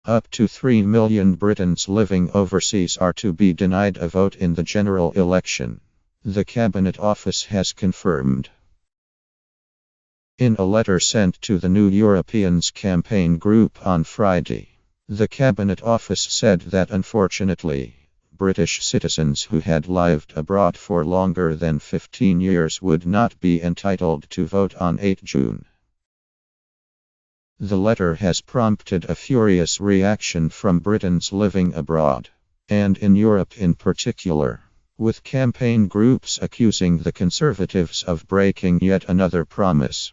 Up to 3 million Britons living overseas are to be denied a vote in the general election. The Cabinet Office has confirmed. In a letter sent to the New Europeans campaign group on Friday, the Cabinet Office said that unfortunately, British citizens who had lived abroad for longer than 15 years would not be entitled to vote on 8 June. The letter has prompted a furious reaction from Britons living abroad, and in Europe in particular, with campaign groups accusing the Conservatives of breaking yet another promise.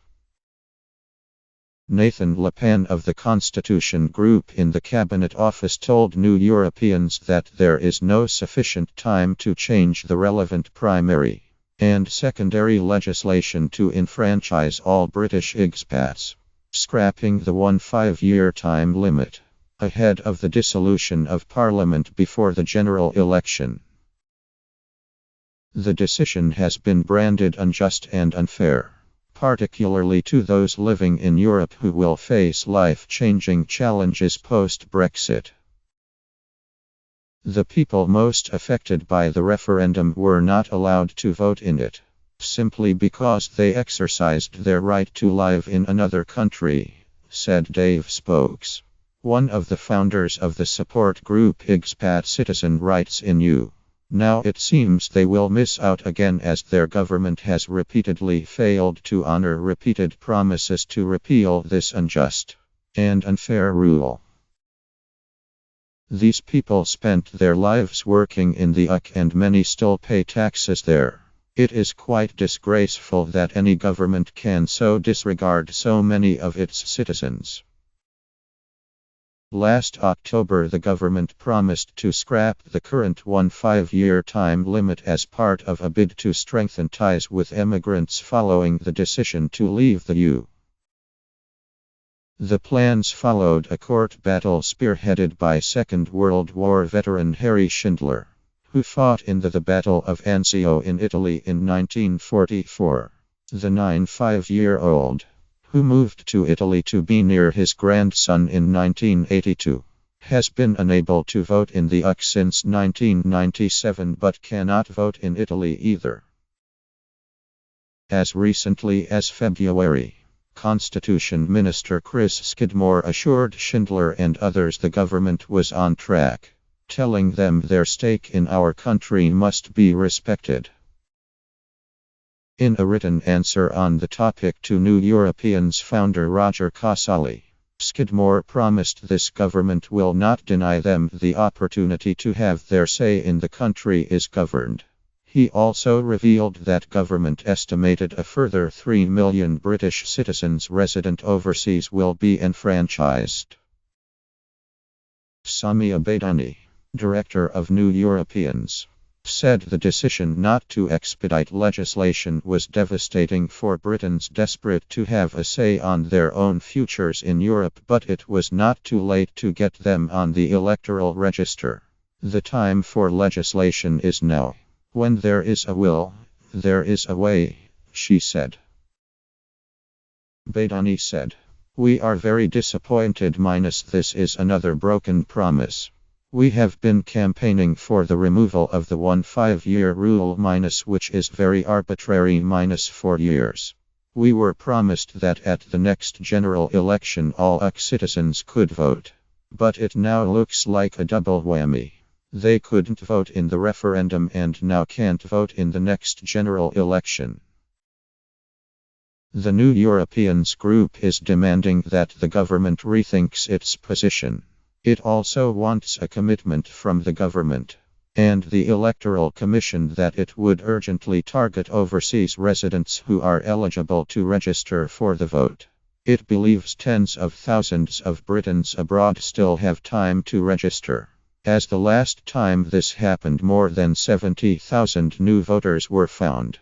Nathan Le Pen of the Constitution Group in the Cabinet Office told New Europeans that there is no sufficient time to change the relevant primary and secondary legislation to enfranchise all British expats, scrapping the 5-year time limit ahead of the dissolution of Parliament before the general election. The decision has been branded unjust and unfair, particularly to those living in Europe who will face life-changing challenges post-Brexit. The people most affected by the referendum were not allowed to vote in it, simply because they exercised their right to live in another country, said Dave Spokes, one of the founders of the support group Expat Citizen Rights in EU. Now it seems they will miss out again as their government has repeatedly failed to honor repeated promises to repeal this unjust and unfair rule. These people spent their lives working in the UK and many still pay taxes there. It is quite disgraceful that any government can so disregard so many of its citizens. Last October, the government promised to scrap the current 5-year time limit as part of a bid to strengthen ties with immigrants following the decision to leave the EU. The plans followed a court battle spearheaded by Second World War veteran Harry Schindler, who fought in the Battle of Anzio in Italy in 1944. The 95-year-old, who moved to Italy to be near his grandson in 1982, has been unable to vote in the UK since 1997 but cannot vote in Italy either. As recently as February, Constitution Minister Chris Skidmore assured Schindler and others the government was on track, telling them their stake in our country must be respected. In a written answer on the topic to New Europeans founder Roger Casale, Skidmore promised this government will not deny them the opportunity to have their say in the country is governed. He also revealed that government estimated a further 3 million British citizens resident overseas will be enfranchised. Samia Baydani, director of New Europeans, said the decision not to expedite legislation was devastating for Britons desperate to have a say on their own futures in Europe, but it was not too late to get them on the electoral register. The time for legislation is now. When there is a will, there is a way, she said. Baydani said, "We are very disappointed. This is another broken promise. We have been campaigning for the removal of the 5-year rule which is very arbitrary 4 years. We were promised that at the next general election all UK citizens could vote. But it now looks like a double whammy. They couldn't vote in the referendum and now can't vote in the next general election." The New Europeans group is demanding that the government rethinks its position. It also wants a commitment from the government and the Electoral Commission that it would urgently target overseas residents who are eligible to register for the vote. It believes tens of thousands of Britons abroad still have time to register. As the last time this happened, more than 70,000 new voters were found.